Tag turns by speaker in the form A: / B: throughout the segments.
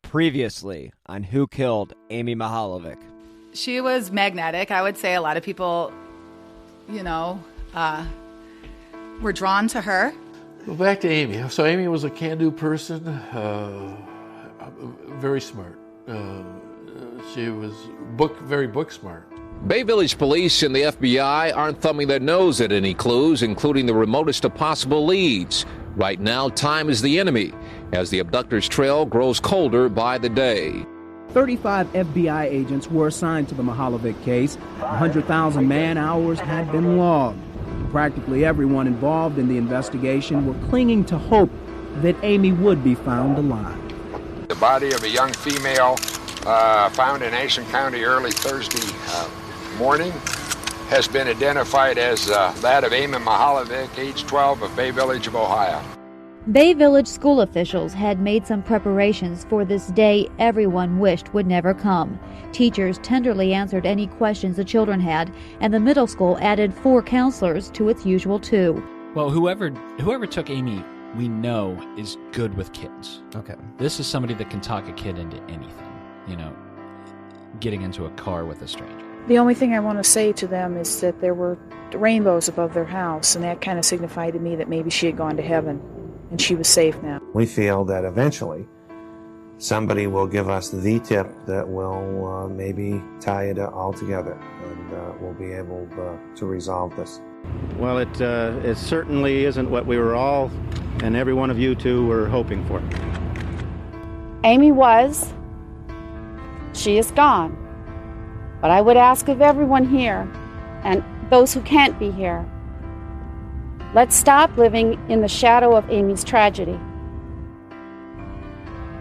A: Previously on Who Killed Amy Mihaljevic.
B: She was magnetic. I would say a lot of people, were drawn to her.
C: Well, back to Amy. So Amy was a can-do person, very smart. She was very book smart.
D: Bay Village police and the FBI aren't thumbing their nose at any clues, including the remotest of possible leads. Right now, time is the enemy, as the abductor's trail grows colder by the day.
E: 35 FBI agents were assigned to the Mihaljevic case. 100,000 man-hours had been logged. Practically everyone involved in the investigation were clinging to hope that Amy would be found alive.
F: The body of a young female found in Ashland County early Thursday morning has been identified as that of Amy Mihaljevic, age 12, of Bay Village of Ohio.
G: Bay Village school officials had made some preparations for this day everyone wished would never come. Teachers tenderly answered any questions the children had, and the middle school added 4 counselors to its usual 2.
H: Well, whoever took Amy, we know is good with kids.
A: Okay.
H: This is somebody that can talk a kid into anything, getting into a car with a stranger.
I: The only thing I want to say to them is that there were rainbows above their house, and that kind of signified to me that maybe she had gone to heaven and she was safe now.
J: We feel that eventually somebody will give us the tip that will maybe tie it all together, and we'll be able to resolve this.
K: Well, it certainly isn't what we were all, and every one of you two, were hoping for.
L: Amy she is gone. But I would ask of everyone here, and those who can't be here, let's stop living in the shadow of Amy's tragedy.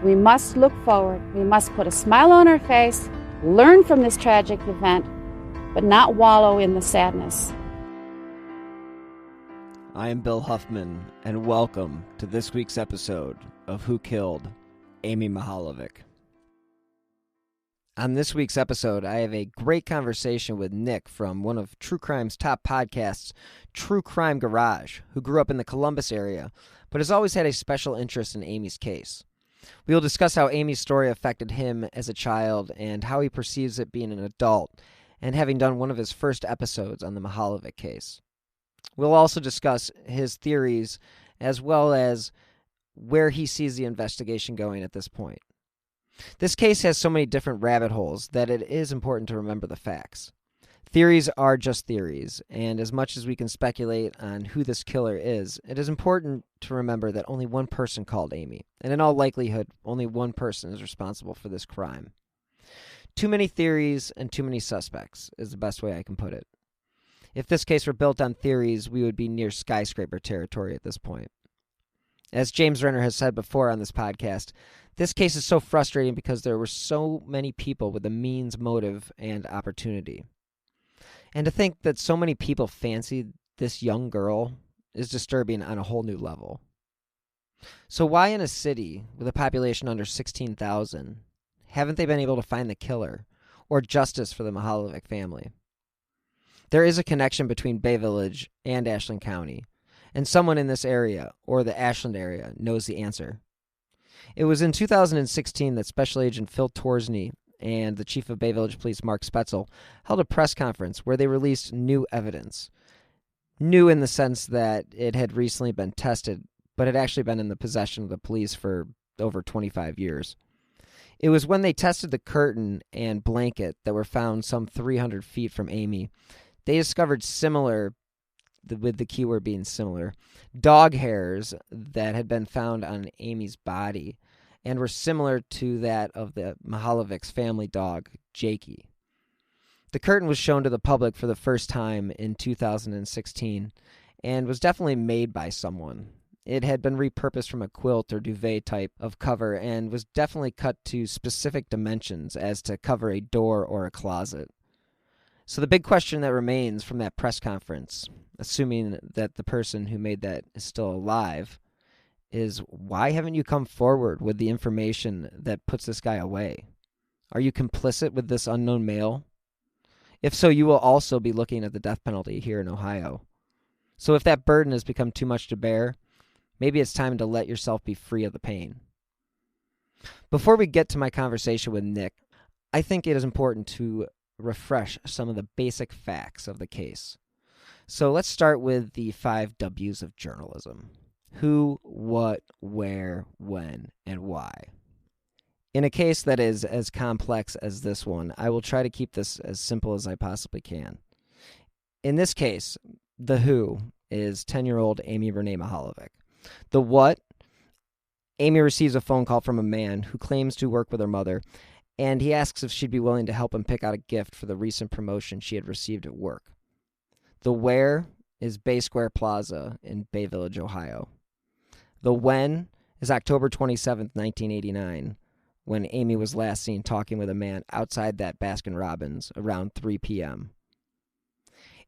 L: We must look forward. We must put a smile on our face, learn from this tragic event, but not wallow in the sadness.
A: I am Bill Huffman, and welcome to this week's episode of Who Killed Amy Mihaljevic. On this week's episode, I have a great conversation with Nick from one of True Crime's top podcasts, True Crime Garage, who grew up in the Columbus area, but has always had a special interest in Amy's case. We will discuss how Amy's story affected him as a child and how he perceives it being an adult, and having done one of his first episodes on the Mihaljevic case. We'll also discuss his theories as well as where he sees the investigation going at this point. This case has so many different rabbit holes that it is important to remember the facts. Theories are just theories, and as much as we can speculate on who this killer is, it is important to remember that only one person called Amy, and in all likelihood, only one person is responsible for this crime. Too many theories and too many suspects is the best way I can put it. If this case were built on theories, we would be near skyscraper territory at this point. As James Renner has said before on this podcast, this case is so frustrating because there were so many people with the means, motive, and opportunity. And to think that so many people fancied this young girl is disturbing on a whole new level. So why in a city with a population under 16,000 haven't they been able to find the killer or justice for the Mihaljevic family? There is a connection between Bay Village and Ashland County, and someone in this area, or the Ashland area, knows the answer. It was in 2016 that Special Agent Phil Torsney and the Chief of Bay Village Police, Mark Spaetzel, held a press conference where they released new evidence. New in the sense that it had recently been tested, but had actually been in the possession of the police for over 25 years. It was when they tested the curtain and blanket that were found some 300 feet from Amy. They discovered similar, with the keyword being similar, dog hairs that had been found on Amy's body and were similar to that of the Mihaljevic's family dog, Jakey. The curtain was shown to the public for the first time in 2016 and was definitely made by someone. It had been repurposed from a quilt or duvet type of cover and was definitely cut to specific dimensions as to cover a door or a closet. So the big question that remains from that press conference, assuming that the person who made that is still alive, is why haven't you come forward with the information that puts this guy away? Are you complicit with this unknown male? If so, you will also be looking at the death penalty here in Ohio. So if that burden has become too much to bear, maybe it's time to let yourself be free of the pain. Before we get to my conversation with Nick, I think it is important to refresh some of the basic facts of the case. So let's start with the 5 W's of journalism. Who, what, where, when, and why. In a case that is as complex as this one, I will try to keep this as simple as I possibly can. In this case, the who is 10-year-old Amy Renee Mihaljevic. The what, Amy receives a phone call from a man who claims to work with her mother, and he asks if she'd be willing to help him pick out a gift for the recent promotion she had received at work. The where is Bay Square Plaza in Bay Village, Ohio. The when is October 27th, 1989, when Amy was last seen talking with a man outside that Baskin-Robbins around 3 p.m.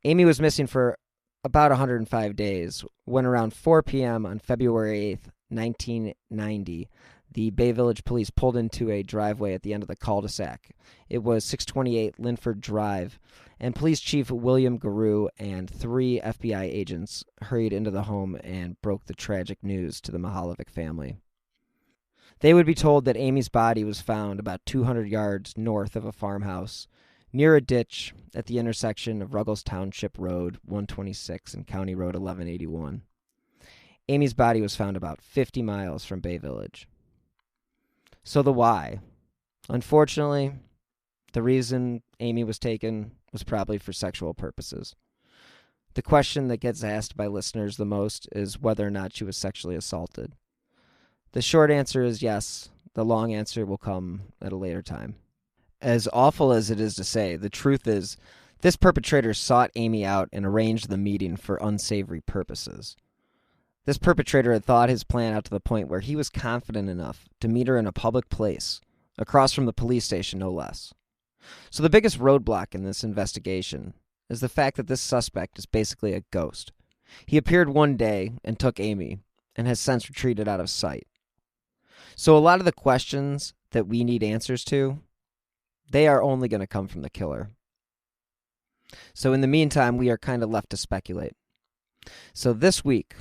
A: Amy was missing for about 105 days when around 4 p.m. on February 8th, 1990, the Bay Village police pulled into a driveway at the end of the cul-de-sac. It was 628 Linford Drive, and Police Chief William Garou and 3 FBI agents hurried into the home and broke the tragic news to the Mihaljevic family. They would be told that Amy's body was found about 200 yards north of a farmhouse, near a ditch at the intersection of Ruggles Township Road 126 and County Road 1181. Amy's body was found about 50 miles from Bay Village. So the why. Unfortunately, the reason Amy was taken was probably for sexual purposes. The question that gets asked by listeners the most is whether or not she was sexually assaulted. The short answer is yes. The long answer will come at a later time. As awful as it is to say, the truth is this perpetrator sought Amy out and arranged the meeting for unsavory purposes. This perpetrator had thought his plan out to the point where he was confident enough to meet her in a public place, across from the police station no less. So the biggest roadblock in this investigation is the fact that this suspect is basically a ghost. He appeared one day and took Amy, and has since retreated out of sight. So a lot of the questions that we need answers to, they are only going to come from the killer. So in the meantime, we are kind of left to speculate. So this week,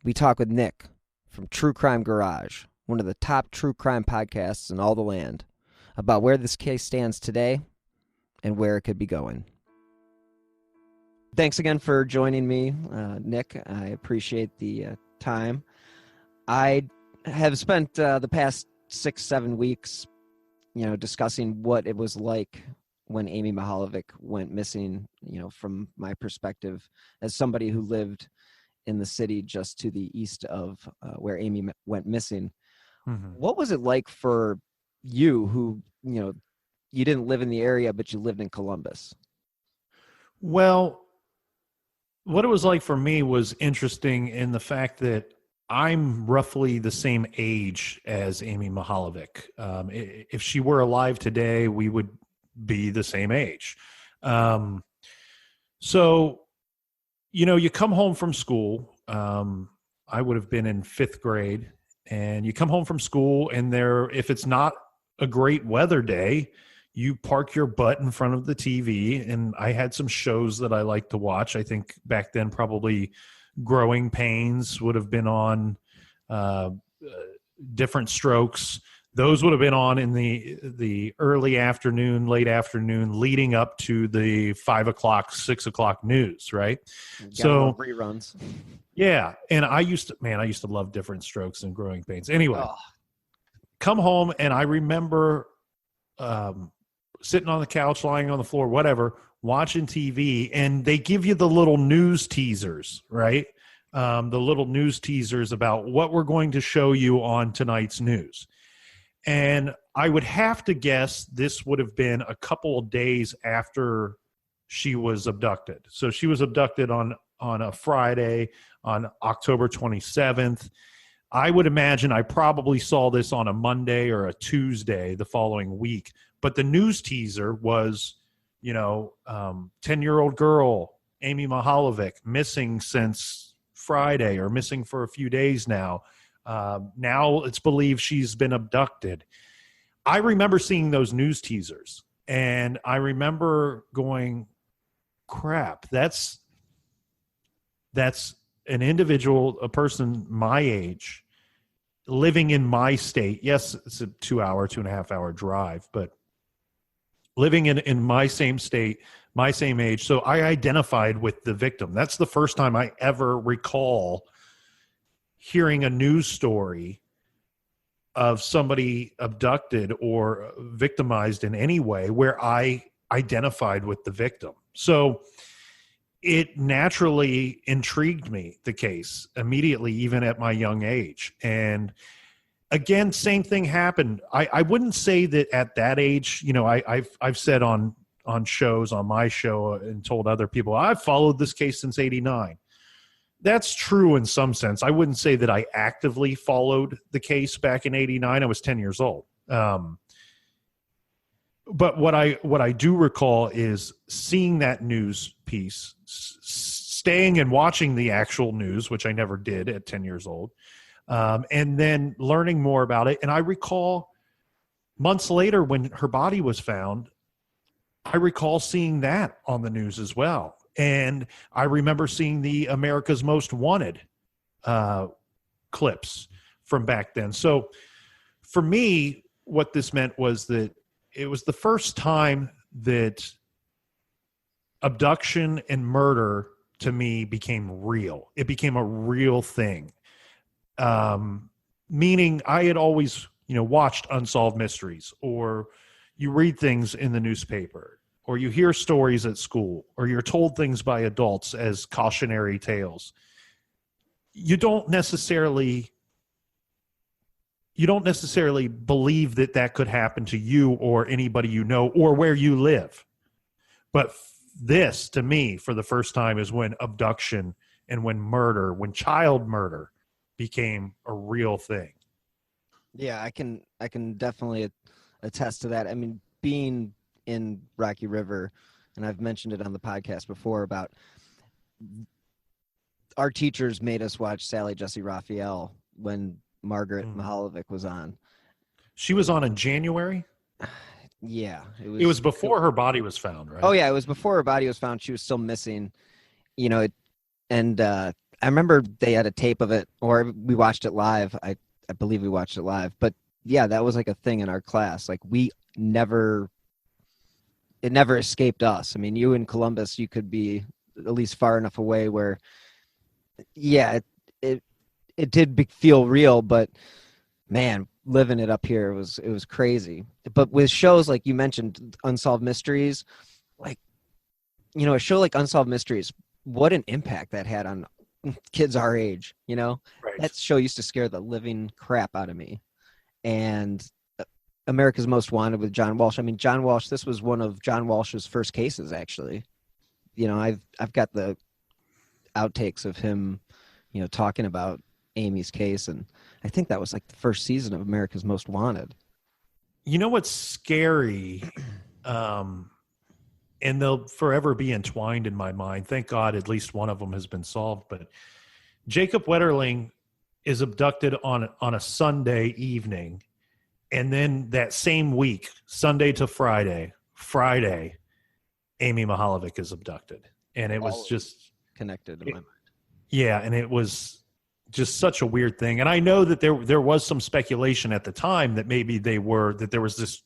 A: we talk with Nick from True Crime Garage, one of the top true crime podcasts in all the land, about where this case stands today and where it could be going. Thanks again for joining me, Nick. I appreciate the time. I have spent the past 6-7 weeks, discussing what it was like when Amy Mihaljevic went missing, from my perspective as somebody who lived in the city just to the east of where Amy went missing. Mm-hmm. What was it like for you who, you didn't live in the area, but you lived in Columbus?
M: Well, what it was like for me was interesting in the fact that I'm roughly the same age as Amy Mihaljevic. If she were alive today, we would be the same age. So, you come home from school. I would have been in 5th grade, and you come home from school, and if it's not a great weather day, you park your butt in front of the TV. And I had some shows that I liked to watch. I think back then probably Growing Pains would have been on, Different Strokes. Those would have been on in the early afternoon, late afternoon, leading up to the 5 o'clock, 6 o'clock news, right? So
A: reruns.
M: Yeah, and I used to love Different Strokes and Growing Pains. Anyway, come home, and I remember sitting on the couch, lying on the floor, whatever, watching TV, and they give you the little news teasers, right? The little news teasers about what we're going to show you on tonight's news. And I would have to guess this would have been a couple of days after she was abducted. So she was abducted on a Friday, on October 27th. I would imagine I probably saw this on a Monday or a Tuesday the following week. But the news teaser was, 10-year-old girl, Amy Mihaljevic, missing since Friday or missing for a few days now. Now it's believed she's been abducted. I remember seeing those news teasers, and I remember going, crap, that's an individual, a person my age, living in my state, yes, it's a 2.5 hour drive, but living in my same state, my same age. So I identified with the victim. That's the first time I ever recall hearing a news story of somebody abducted or victimized in any way where I identified with the victim. So it naturally intrigued me, the case, immediately, even at my young age. And again, same thing happened. I wouldn't say that at that age, you know, I've said on shows, on my show, and told other people, I've followed this case since '89. That's true in some sense. I wouldn't say that I actively followed the case back in '89. I was 10 years old. But what I do recall is seeing that news piece, staying and watching the actual news, which I never did at 10 years old, and then learning more about it. And I recall months later when her body was found, I recall seeing that on the news as well. And I remember seeing the America's Most Wanted clips from back then. So for me, what this meant was that it was the first time that abduction and murder to me became real. It became a real thing. Meaning I had always, you know, watched unsolved mysteries, or you read things in the newspaper, or you hear stories at school, or you're told things by adults as cautionary tales. You don't necessarily believe that that could happen to you or anybody you know or where you live. But this, to me, for the first time, is when abduction and when murder, when child murder became a real thing.
A: Yeah, I can definitely attest to that. I mean, being in Rocky River, and I've mentioned it on the podcast before about our teachers made us watch Sally Jesse Raphael when Margaret Mihaljevic was on.
M: She was on in January?
A: Yeah.
M: It was before her body was found, right?
A: Oh, yeah, it was before her body was found. She was still missing, you know, I remember they had a tape of it, or we watched it live. I believe we watched it live. But, yeah, that was like a thing in our class. Like, it never escaped us. I mean, you in Columbus, you could be at least far enough away where, yeah, it did feel real, but man, living it up here, it was crazy. But with shows like you mentioned, Unsolved Mysteries, like, you know, a show like Unsolved Mysteries, what an impact that had on kids our age, you know?
M: Right.
A: That show used to scare the living crap out of me. And America's Most Wanted with John Walsh. I mean, John Walsh, this was one of John Walsh's first cases, actually. You know, I've got the outtakes of him, you know, talking about Amy's case, and I think that was like the first season of America's Most Wanted.
M: You know what's scary, and they'll forever be entwined in my mind. Thank God at least one of them has been solved. But Jacob Wetterling is abducted on a Sunday evening, and then that same week, Sunday to Friday, Amy Mihaljevic is abducted. And it was just
A: connected in my mind.
M: Yeah, and it was just such a weird thing. And I know that there was some speculation at the time that maybe there was this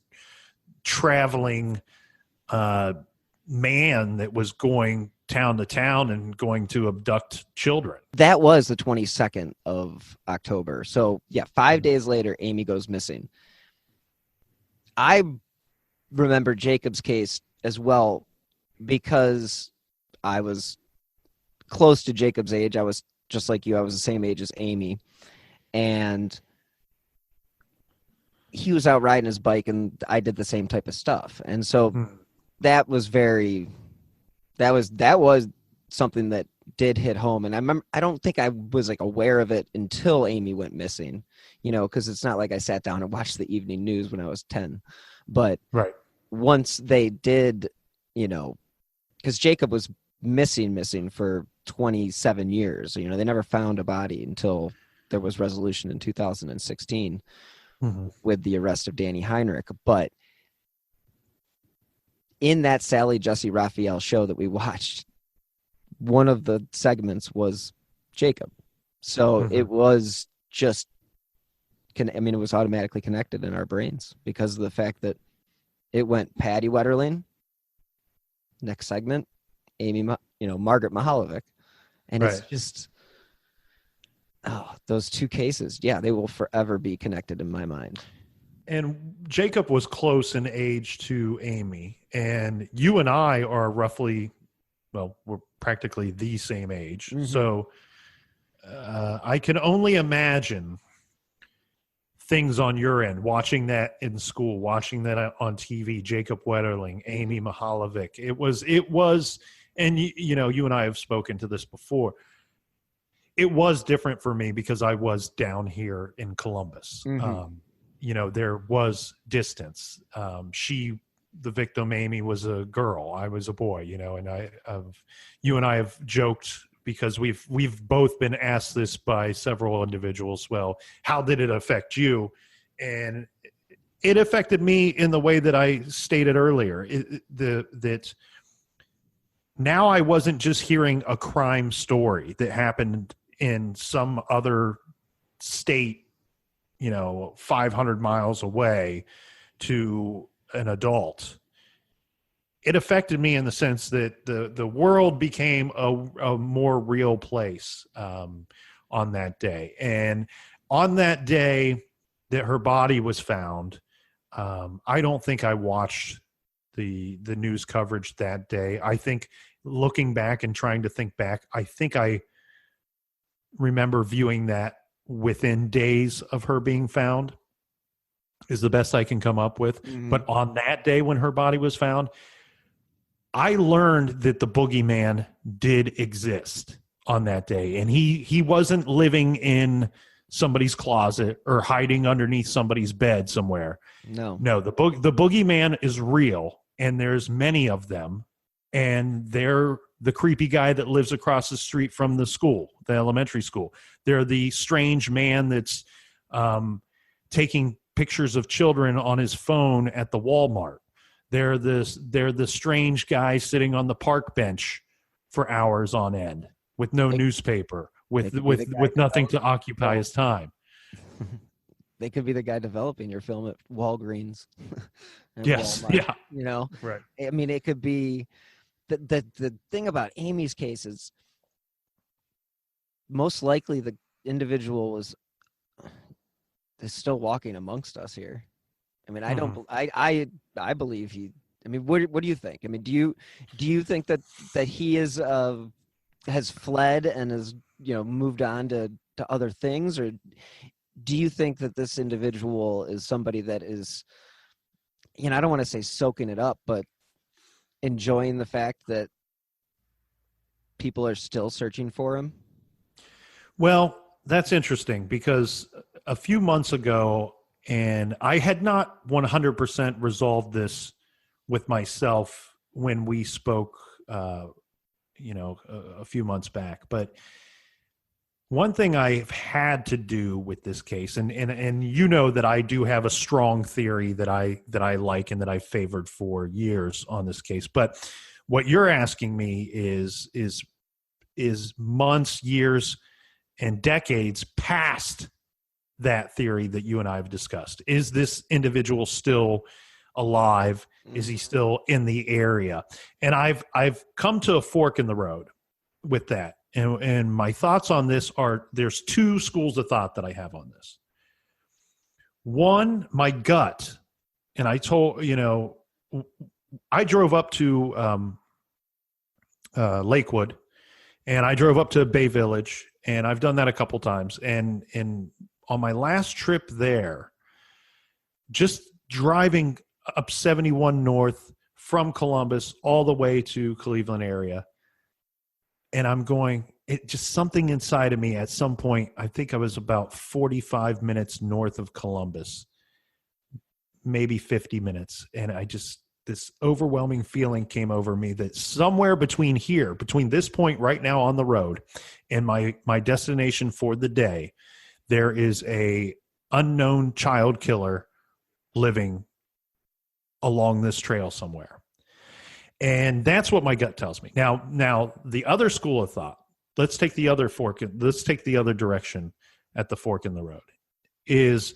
M: traveling man that was going town to town and going to abduct children.
A: That was the 22nd of October. So yeah, 5 days later, Amy goes missing. I remember Jacob's case as well because I was close to Jacob's age. I was just like you. I was the same age as Amy. And he was out riding his bike and I did the same type of stuff. And so that was something that did hit home. And I remember, I don't think I was like aware of it until Amy went missing, you know, because it's not like I sat down and watched the evening news when I was 10. But
M: right.
A: Once they did, you know, because Jacob was missing for 27 years. You know, they never found a body until there was resolution in 2016 with the arrest of Danny Heinrich. But in that Sally Jesse Raphael show that we watched, one of the segments was Jacob. So it was just it was automatically connected in our brains because of the fact that it went Patty Wetterling, next segment, Margaret Mihaljevic. And
M: Right.
A: It's just, those two cases, they will forever be connected in my mind.
M: And Jacob was close in age to Amy, and you and I are roughly, we're practically the same age.
A: Mm-hmm.
M: So I can only imagine things on your end, watching that in school, watching that on TV, Jacob Wetterling, Amy Mihaljevic. It was, and you and I have spoken to this before. It was different for me because I was down here in Columbus.
A: Mm-hmm.
M: There was distance. The victim, Amy, was a girl. I was a boy, and you and I have joked because we've both been asked this by several individuals. Well, how did it affect you? And it affected me in the way that I stated earlier, that now I wasn't just hearing a crime story that happened in some other state, 500 miles away to an adult. It affected me in the sense that the world became a more real place on that day. And on that day that her body was found, I don't think I watched the news coverage that day. I think looking back and trying to think back, I think I remember viewing that within days of her being found is the best I can come up with.
A: Mm-hmm.
M: But on that day when her body was found, I learned that the boogeyman did exist on that day. And he wasn't living in somebody's closet or hiding underneath somebody's bed somewhere.
A: No,
M: the boogeyman is real, and there's many of them. And they're the creepy guy that lives across the street from the school, the elementary school. They're the strange man that's taking pictures of children on his phone at the Walmart. They're the strange guy sitting on the park bench for hours on end with no newspaper, with nothing to occupy his time.
A: They could be the guy developing your film at Walgreens.
M: Yes,
A: Walmart,
M: yeah. Right.
A: It could be the thing about Amy's case is most likely the individual is still walking amongst us here. I mean, I believe he. I mean, what do you think? I mean, do you think that he is has fled and has moved on to other things, or do you think that this individual is somebody that is, I don't want to say soaking it up, but enjoying the fact that people are still searching for him?
M: Well, that's interesting because a few months ago, and I had not 100% resolved this with myself when we spoke, a few months back. But one thing I've had to do with this case, and that I do have a strong theory that I like and that I favored for years on this case. But what you're asking me is months, years, and decades past that theory that you and I have discussed. Is this individual still alive? Is he still in the area? And I've come to a fork in the road with that. And my thoughts on this are, there's two schools of thought that I have on this. One, my gut, and I told, I drove up to Lakewood, and I drove up to Bay Village, and I've done that a couple times. And on my last trip there, just driving up 71 North from Columbus all the way to Cleveland area, and I'm going, just something inside of me at some point, I think I was about 45 minutes north of Columbus, maybe 50 minutes. And this overwhelming feeling came over me that somewhere between this point right now on the road and my destination for the day, there is a unknown child killer living along this trail somewhere. And that's what my gut tells me. Now the other school of thought, let's take the other direction at the fork in the road. is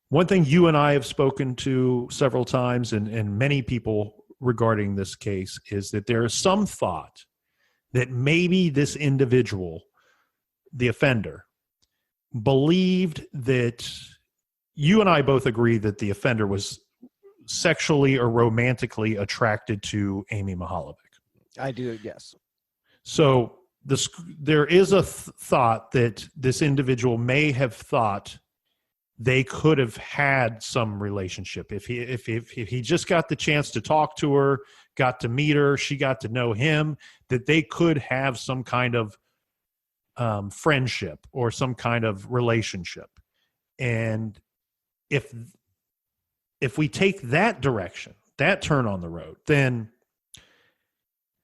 M: one thing you and I have spoken to several times, and many people regarding this case, is that there is some thought that maybe this individual, the offender, believed that you and I both agree that the offender was sexually or romantically attracted to Amy Mihaljevic.
A: I do, yes.
M: So there is a thought that this individual may have thought they could have had some relationship if he just got the chance to talk to her, got to meet her, she got to know him, that they could have some kind of friendship or some kind of relationship. And if we take that direction, that turn on the road, then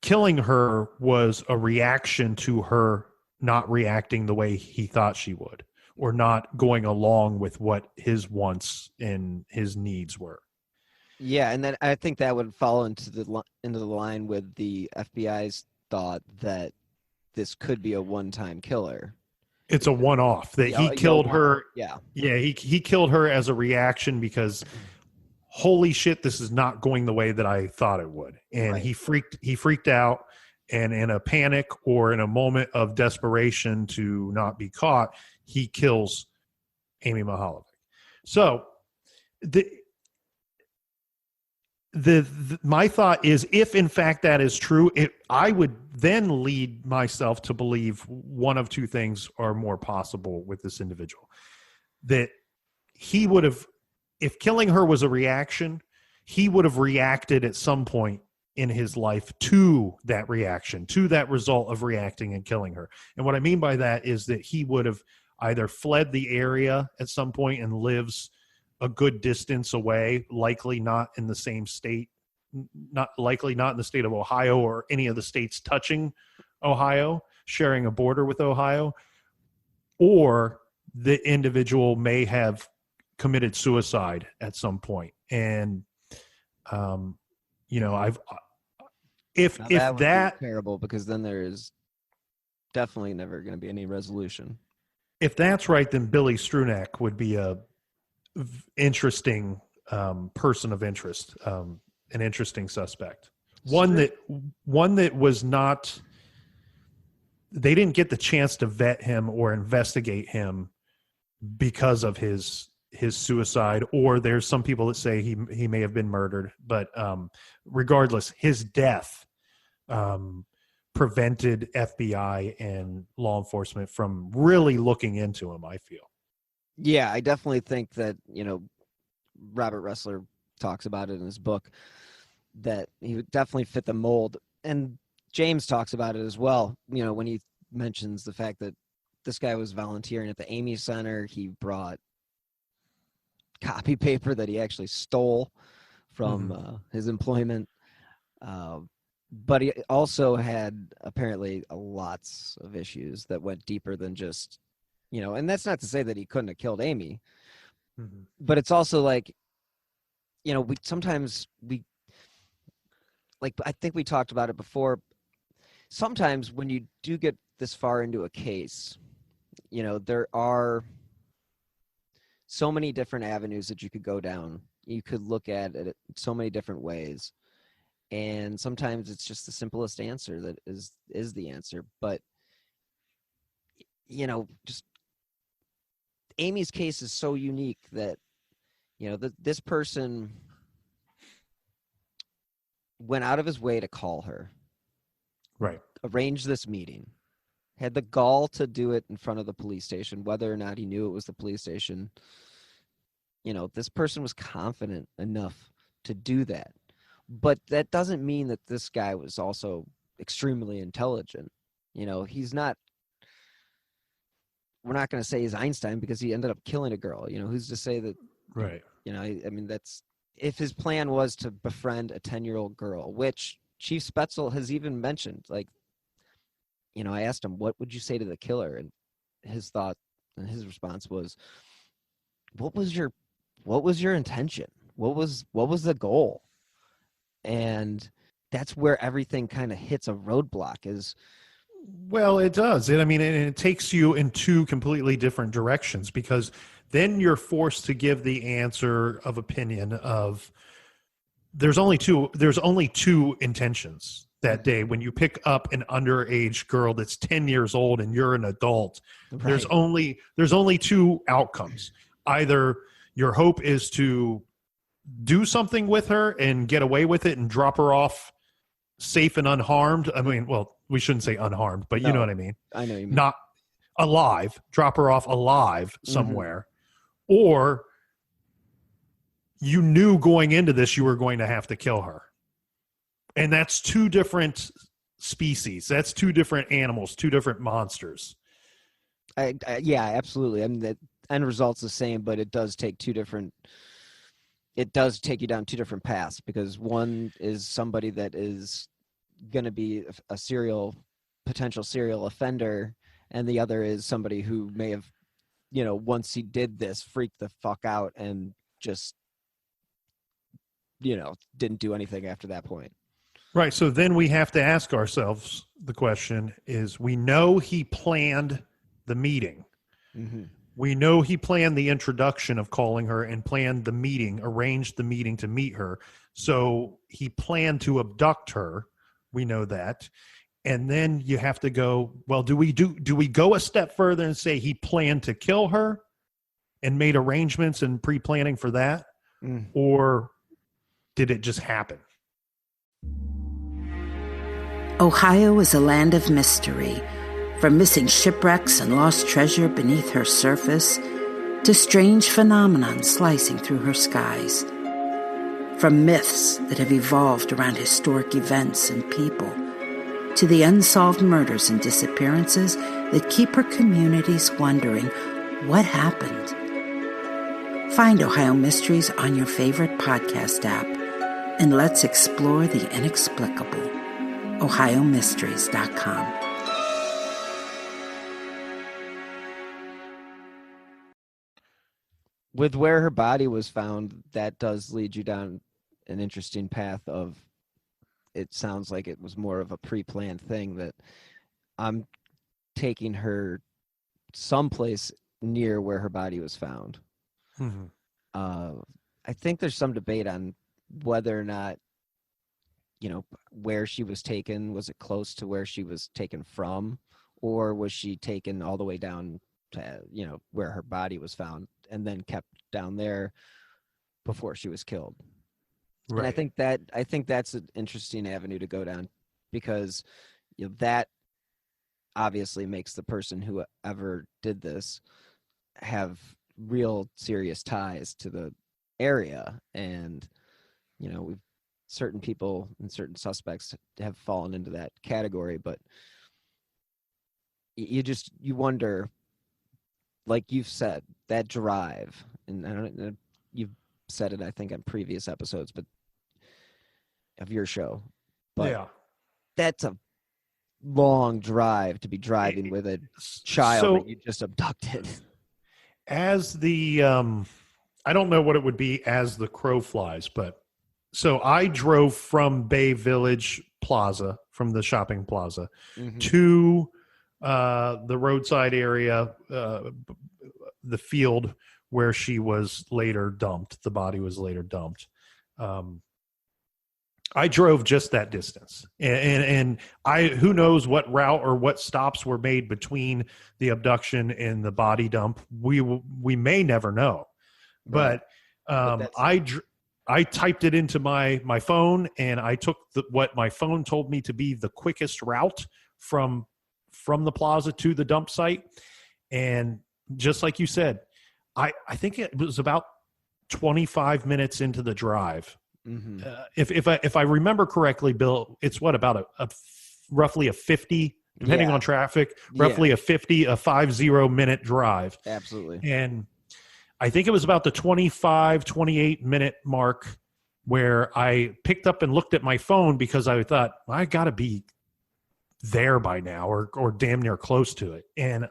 M: killing her was a reaction to her not reacting the way he thought she would, or not going along with what his wants and his needs were.
A: Yeah, and then I think that would fall into the line with the FBI's thought that this could be a one-time killer.
M: It's a one-off that he killed her.
A: Yeah.
M: Yeah, he killed her as a reaction because holy shit, this is not going the way that I thought it would. And
A: Right.
M: he freaked out, and in a panic or in a moment of desperation to not be caught, he kills Amy Mihaljevic. So my thought is, if in fact that is true, I would then lead myself to believe one of two things are more possible with this individual. That he would have, if killing her was a reaction, he would have reacted at some point in his life to that reaction, to that result of reacting and killing her. And what I mean by that is that he would have either fled the area at some point and lives a good distance away, likely not in the same state, not in the state of Ohio or any of the states touching Ohio, sharing a border with Ohio, or the individual may have committed suicide at some point. And, if
A: would
M: that
A: be terrible, because then there is definitely never going to be any resolution.
M: If that's right, then Billy Strunak would be a interesting person of interest, an interesting suspect. One that was not. They didn't get the chance to vet him or investigate him because of his suicide, or there's some people that say he may have been murdered. But regardless, his death prevented FBI and law enforcement from really looking into him, I feel.
A: Yeah, I definitely think that, Robert Ressler talks about it in his book, that he would definitely fit the mold. And James talks about it as well, when he mentions the fact that this guy was volunteering at the Amy Center. He brought copy paper that he actually stole from his employment. But he also had apparently lots of issues that went deeper than just, and that's not to say that he couldn't have killed Amy, but it's also like, I think we talked about it before. Sometimes when you do get this far into a case, there are so many different avenues that you could go down. You could look at it so many different ways. And sometimes it's just the simplest answer that is the answer. But, just Amy's case is so unique that, this person went out of his way to call her.
M: Right.
A: Arrange this meeting. Had the gall to do it in front of the police station, whether or not he knew it was the police station. This person was confident enough to do that. But that doesn't mean that this guy was also extremely intelligent. He's not, we're not going to say he's Einstein because he ended up killing a girl. Who's to say that?
M: Right.
A: That's, if his plan was to befriend a 10-year-old girl, which Chief Spaetzel has even mentioned, I asked him, what would you say to the killer? And his thought and his response was, what was your intention? What was the goal? And that's where everything kind of hits a roadblock, is
M: Well, it does. It takes you in two completely different directions, because then you're forced to give the answer of opinion of there's only two intentions that day. When you pick up an underage girl that's 10 years old and you're an adult,
A: Right.
M: there's only two outcomes. Either your hope is to do something with her and get away with it and drop her off safe and unharmed. Well, we shouldn't say unharmed, but you know what I mean.
A: I know what you mean.
M: Not alive, drop her off alive somewhere. Or you knew going into this you were going to have to kill her. And that's two different species. That's two different animals, two different monsters.
A: Yeah, absolutely. The end result's the same, but it does take it does take you down two different paths, because one is somebody that is going to be a potential serial offender, and the other is somebody who may have, once he did this, freaked the fuck out and just, didn't do anything after that point.
M: Right. So then we have to ask ourselves the question is, we know he planned the meeting.
A: Mm-hmm.
M: We know he planned the introduction of calling her and planned the meeting, arranged the meeting to meet her. So he planned to abduct her. We know that. And then you have to go, well, do we go a step further and say he planned to kill her and made arrangements and pre-planning for that? Or did it just happen?
N: Ohio is a land of mystery. From missing shipwrecks and lost treasure beneath her surface to strange phenomenon slicing through her skies. From myths that have evolved around historic events and people to the unsolved murders and disappearances that keep her communities wondering what happened. Find Ohio Mysteries on your favorite podcast app, and let's explore the inexplicable. OhioMysteries.com.
A: With where her body was found, that does lead you down an interesting path of, it sounds like it was more of a pre-planned thing, that I'm taking her someplace near where her body was found. I think there's some debate on whether or not, where she was taken, was it close to where she was taken from, or was she taken all the way down to, where her body was found and then kept down there before she was killed. Right. And I think that's an interesting avenue to go down, because that obviously makes the person who ever did this have real serious ties to the area. And, certain people and certain suspects have fallen into that category, but you wonder, like you've said, that drive, and I don't know, you've said it, I think, on previous episodes, but of your show, but
M: yeah,
A: that's a long drive to be driving with a child that you just abducted.
M: As the, I don't know what it would be as the crow flies, but so I drove from Bay Village Plaza, from the shopping plaza, to the roadside area, the field where she was later dumped. The body was later dumped. I drove just that distance, and who knows what route or what stops were made between the abduction and the body dump. We may never know, but I typed it into my phone, and I took what my phone told me to be the quickest route from the plaza to the dump site. And just like you said, I think it was about 25 minutes into the drive. If I remember correctly, Bill, it's about roughly a 50, depending on traffic, roughly a 50 minute drive.
A: Absolutely.
M: And I think it was about the 28 minute mark where I picked up and looked at my phone, because I thought, well, I got to be there by now, or damn near close to it. And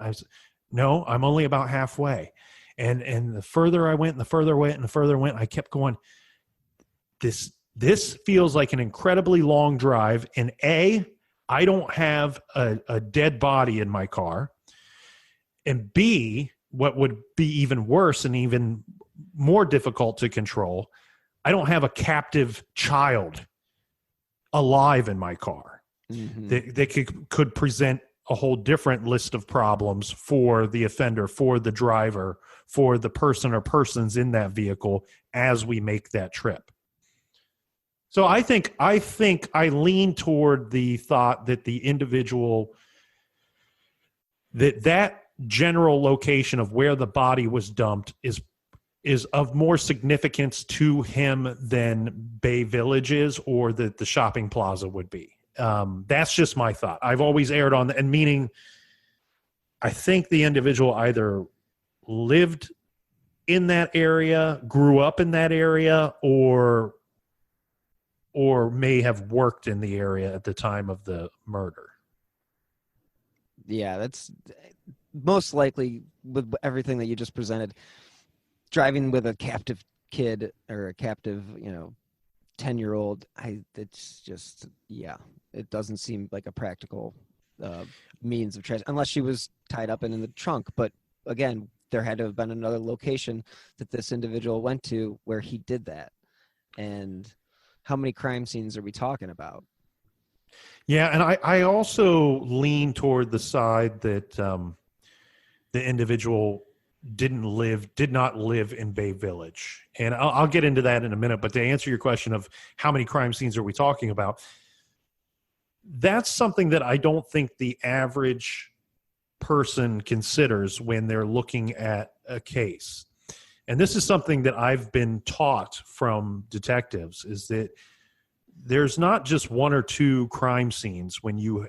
M: no, I'm only about halfway. And the further I went and the further I went and the further I went, I kept going, this feels like an incredibly long drive. And I don't have a dead body in my car. And B, what would be even worse and even more difficult to control, I don't have a captive child alive in my car. That could present a whole different list of problems for the offender, for the driver, for the person or persons in that vehicle as we make that trip. So I think I lean toward the thought that the individual, that general location of where the body was dumped is of more significance to him than Bay Village is, or that the shopping plaza would be. That's just my thought. I've always erred on that, and meaning I think the individual either lived in that area, grew up in that area, or may have worked in the area at the time of the murder.
A: Yeah, that's most likely with everything that you just presented. Driving with a captive kid or a captive, 10-year-old, it's just, it doesn't seem like a practical means of transport, unless she was tied up and in the trunk. But again, there had to have been another location that this individual went to where he did that. And how many crime scenes are we talking about?
M: Yeah, and I also lean toward the side that the individual did not live in Bay Village. And I'll get into that in a minute, but to answer your question of how many crime scenes are we talking about, that's something that I don't think the average person considers when they're looking at a case. And this is something that I've been taught from detectives, is that there's not just one or two crime scenes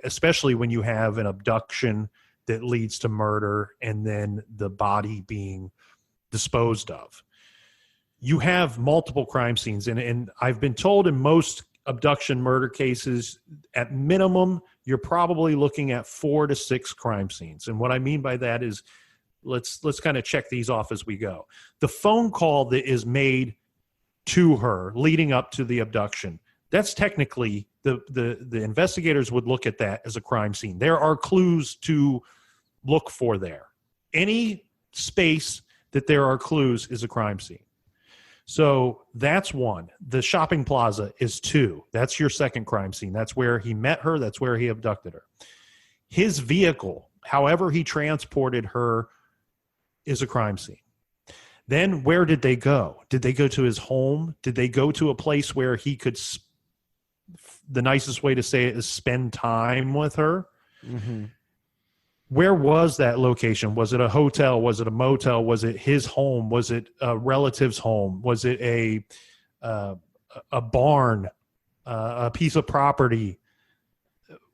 M: especially when you have an abduction that leads to murder and then the body being disposed of. You have multiple crime scenes, and I've been told in most abduction murder cases, at minimum, you're probably looking at 4 to 6 crime scenes. And what I mean by that is, let's kind of check these off as we go. The phone call that is made to her leading up to the abduction, that's technically the investigators would look at that as a crime scene. There are clues to look for there. Any space that there are clues is a crime scene. So that's one. The shopping plaza is 2. That's your second crime scene. That's where he met her. That's where he abducted her. His vehicle, however he transported her, is a crime scene. Then where did they go? Did they go to his home? Did they go to a place where he could, the nicest way to say it is, spend time with her?
A: Mm-hmm.
M: Where was that location? Was it a hotel? Was it a motel? Was it his home? Was it a relative's home? Was it a barn, a piece of property?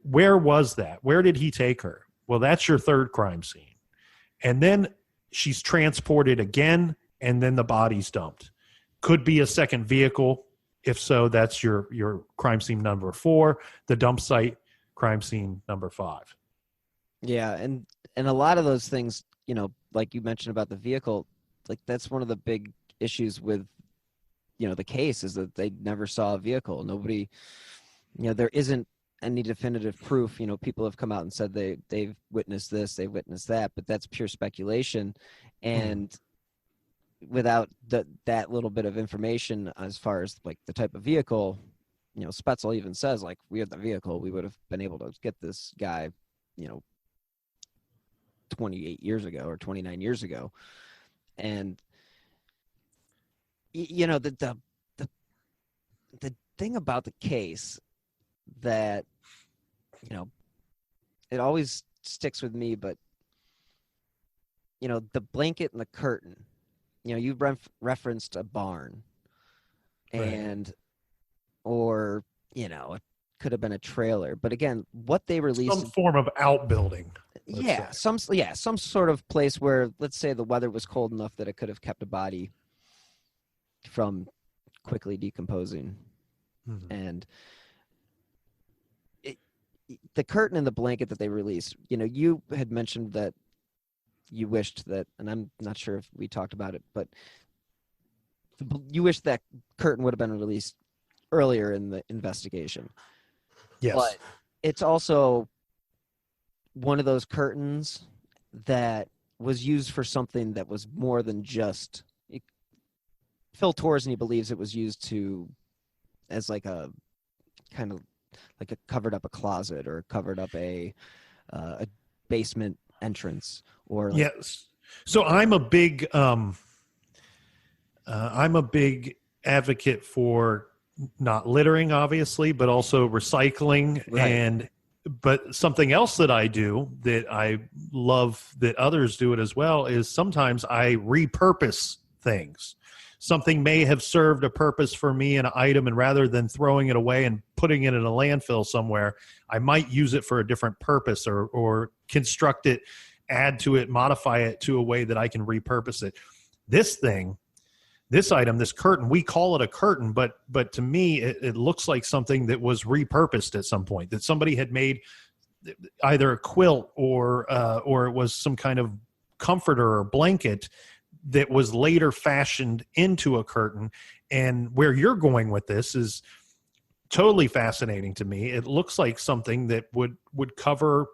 M: Where was that? Where did he take her? Well, that's your third crime scene. And then she's transported again, and then the body's dumped. Could be a second vehicle. If so, that's your crime scene number 4. The dump site, crime scene number 5.
A: Yeah, and a lot of those things, like you mentioned about the vehicle, like that's one of the big issues with, the case, is that they never saw a vehicle. Nobody, there isn't any definitive proof. People have come out and said they've witnessed this, they've witnessed that, but that's pure speculation. And without that little bit of information as far as like the type of vehicle, Spaetzel even says, like, we had the vehicle, we would have been able to get this guy, 28 years ago or 29 years ago. And the thing about the case that it always sticks with me, but the blanket and the curtain, you referenced a barn, and or it could have been a trailer, but again, what they released,
M: some form of outbuilding.
A: Some sort of place where, let's say, the weather was cold enough that it could have kept a body from quickly decomposing. Mm-hmm. And the curtain and the blanket that they released, you had mentioned that you wished that, and I'm not sure if we talked about it, but you wish that curtain would have been released earlier in the investigation.
M: Yes.
A: But it's also one of those curtains that was used for something that was more than just. Phil Torsney believes it was used as like a kind of like covered up a closet or covered up a basement entrance or like,
M: yes. So I'm a big advocate for not littering, obviously, but also recycling.
A: Right.
M: But something else that I do that I love that others do it as well is sometimes I repurpose things. Something may have served a purpose for me, an item, and rather than throwing it away and putting it in a landfill somewhere, I might use it for a different purpose or construct it, add to it, modify it to a way that I can repurpose it. This item, this curtain, we call it a curtain, but to me, it looks like something that was repurposed at some point, that somebody had made either a quilt or it was some kind of comforter or blanket that was later fashioned into a curtain. And where you're going with this is totally fascinating to me. It looks like something that would cover,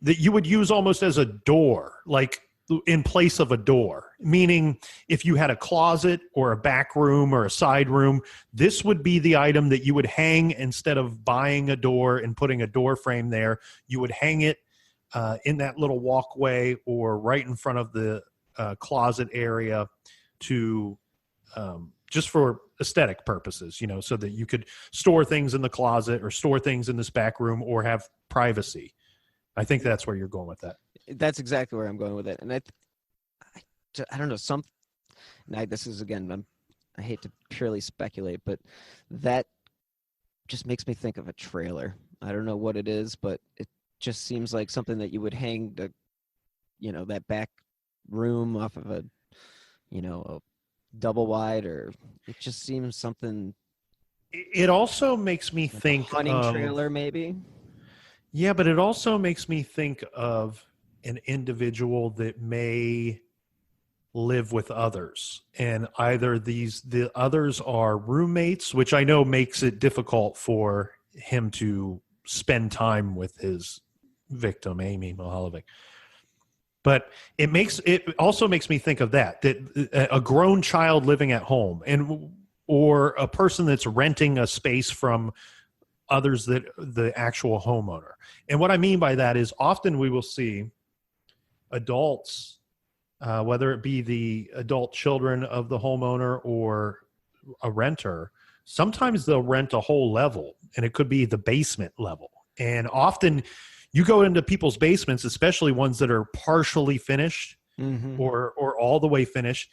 M: that you would use almost as a door, like in place of a door, meaning if you had a closet or a back room or a side room, this would be the item that you would hang instead of buying a door and putting a door frame there. You would hang it in that little walkway or right in front of the closet area to just for aesthetic purposes, so that you could store things in the closet or store things in this back room or have privacy. I think that's where you're going with that.
A: That's exactly where I'm going with it. And I don't know, this is, again, I hate to purely speculate, but that just makes me think of a trailer. I don't know what it is, but it just seems like something that you would hang that back room off of a double wide, or it just seems something.
M: It also makes me think
A: hunting trailer, maybe.
M: Yeah, but it also makes me think of an individual that may live with others, and either the others are roommates, which I know makes it difficult for him to spend time with his victim, Amy Mihaljevic. But it also makes me think of that a grown child living at home or a person that's renting a space from others, that the actual homeowner. And what I mean by that is often we will see adults, whether it be the adult children of the homeowner or a renter, sometimes they'll rent a whole level, and it could be the basement level. And often you go into people's basements, especially ones that are partially finished or all the way finished.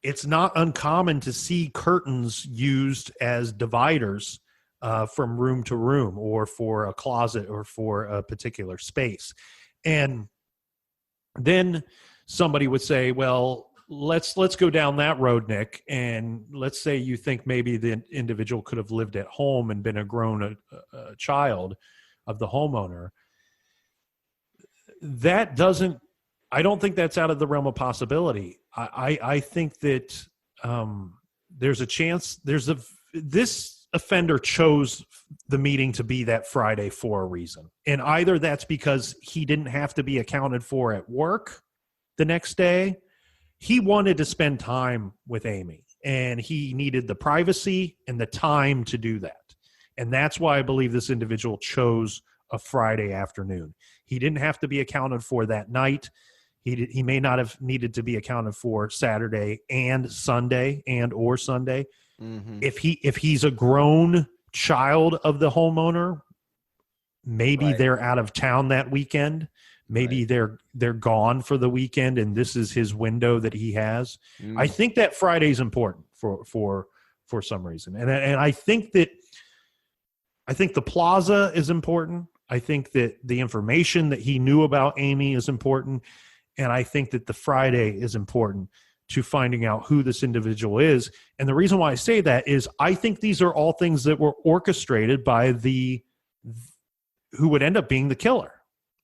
M: It's not uncommon to see curtains used as dividers from room to room, or for a closet, or for a particular space. And then somebody would say, well, let's go down that road, Nick. And let's say you think maybe the individual could have lived at home and been a grown child of the homeowner. I don't think that's out of the realm of possibility. I think that there's a chance, this offender chose the meeting to be that Friday for a reason. And either that's because he didn't have to be accounted for at work the next day. He wanted to spend time with Amy, and he needed the privacy and the time to do that. And that's why I believe this individual chose a Friday afternoon. He didn't have to be accounted for that night. He may not have needed to be accounted for Saturday and Sunday or Sunday. Mm-hmm. If he's a grown child of the homeowner, maybe they're out of town that weekend. Maybe they're gone for the weekend, and this is his window that he has. I think that Friday's important for some reason, and I think the plaza is important. I think that the information that he knew about Amy is important, and I think that the Friday is important to finding out who this individual is. And the reason why I say that is I think these are all things that were orchestrated by who would end up being the killer.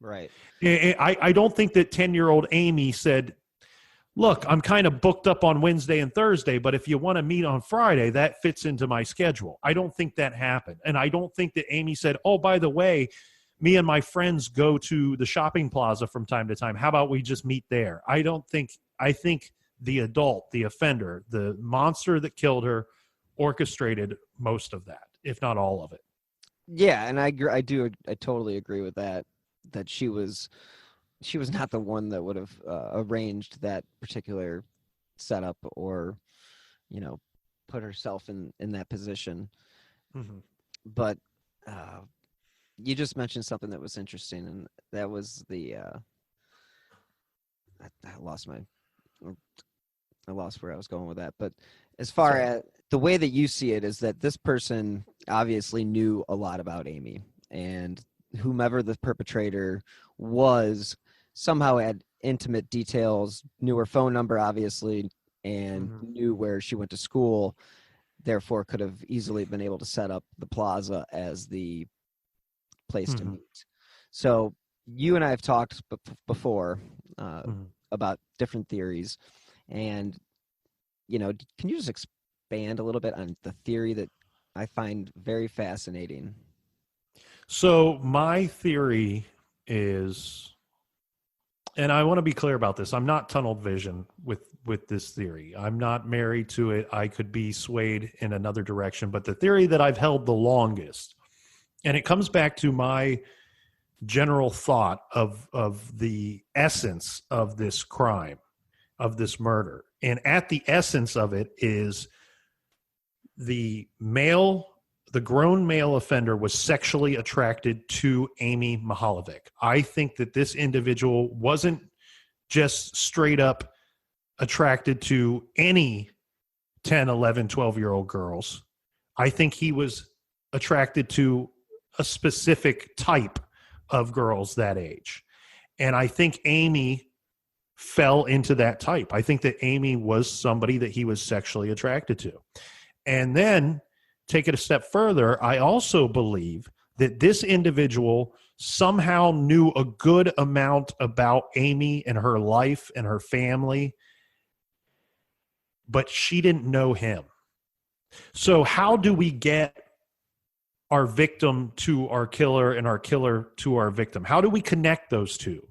A: Right.
M: I don't think that 10-year-old Amy said, look, I'm kind of booked up on Wednesday and Thursday, but if you want to meet on Friday, that fits into my schedule. I don't think that happened. And I don't think that Amy said, oh, by the way, me and my friends go to the shopping plaza from time to time. How about we just meet there? I think the adult, the offender, the monster that killed her orchestrated most of that, if not all of it.
A: Yeah, and I totally agree with that she was not the one that would have arranged that particular setup or, put herself in that position.
M: Mm-hmm.
A: But you just mentioned something that was interesting, and that was the I lost where I was going with that. But as far as the way that you see it is that this person obviously knew a lot about Amy, and whomever the perpetrator was somehow had intimate details, knew her phone number, obviously, and knew where she went to school, therefore could have easily been able to set up the plaza as the place to meet. So you and I have talked before about different theories, and can you just expand a little bit on the theory that I find very fascinating?
M: So my theory is, and I want to be clear about this, I'm not tunnel vision with this theory. I'm not married to it. I could be swayed in another direction, but the theory that I've held the longest, and it comes back to my general thought of the essence of this crime, of this murder. And at the essence of it is the grown male offender was sexually attracted to Amy Mihaljevic. I think that this individual wasn't just straight up attracted to any 10, 11, 12-year-old girls. I think he was attracted to a specific type of girls that age. And I think Amy fell into that type. I think that Amy was somebody that he was sexually attracted to. And then take it a step further, I also believe that this individual somehow knew a good amount about Amy and her life and her family, but she didn't know him. So how do we get our victim to our killer and our killer to our victim? How do we connect those two?